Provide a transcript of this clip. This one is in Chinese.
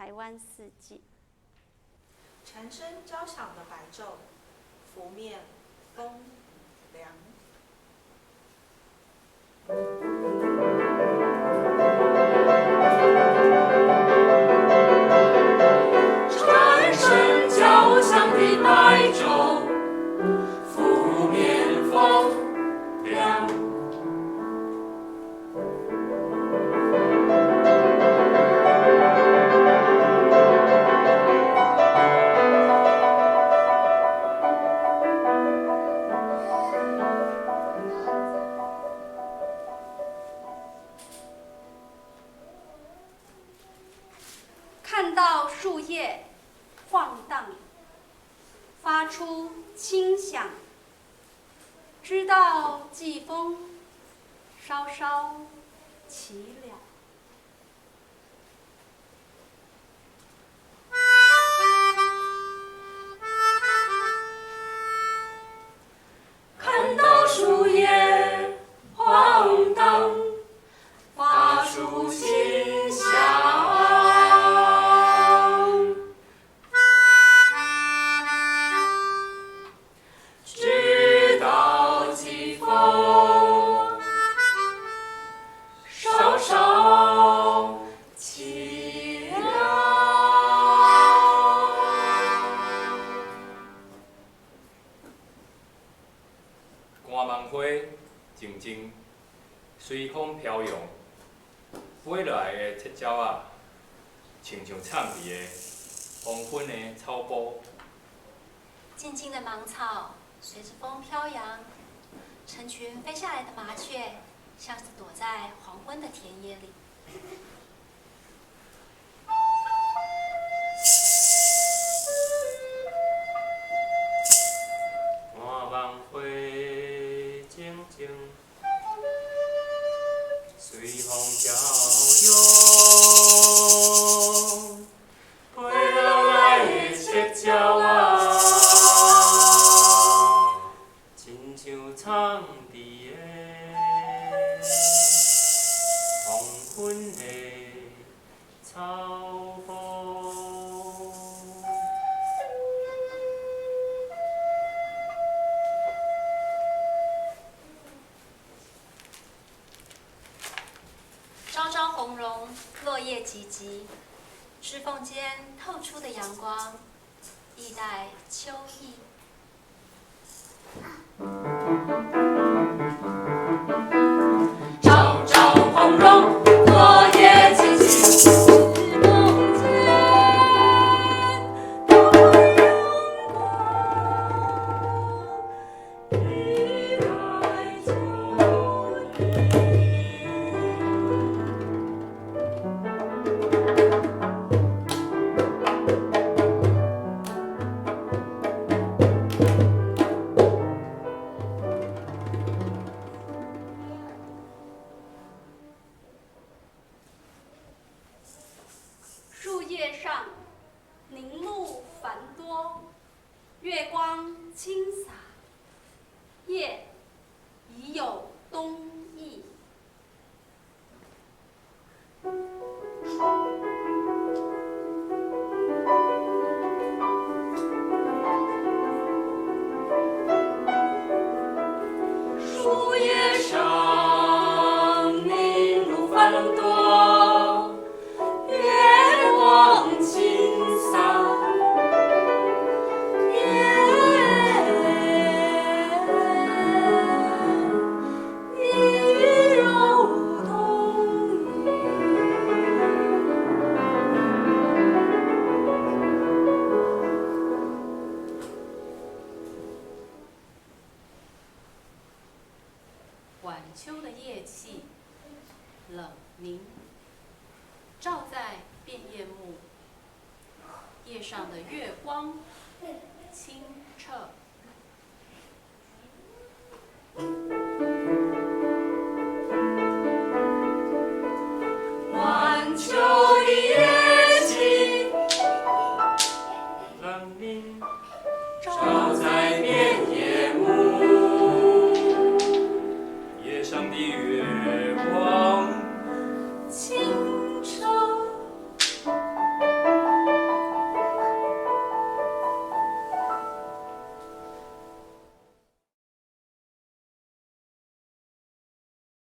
台湾四季。蝉声交响的白昼，拂面风凉。蝉声交响的白昼，拂面风凉。看到树叶晃荡，发出轻响，知道季风稍稍凄凉。看到树叶晃荡，发出轻响。稍稍凄凉。寒芒花静静，随风飘扬，飞落来的赤鸟仔，亲像藏伫个黄昏的草埔。静静的芒草随着风飘扬，成群飞下来的麻雀，像是躲在黄昏的田野里。寒芒花静静，随风飘扬，飞落来的赤鸟仔，亲像藏伫个黄昏的草埔。朝朝红荣，落叶萋萋，指缝间透出的阳光，一带秋意。朝朝红荣，落叶萋萋。树叶上凝露繁多，月光倾洒，夜已有冬意。树叶上凝露繁多，月光倾洒，已有冬意。晚秋的夜气，冷凝，照在变叶木，叶上的月光清澈。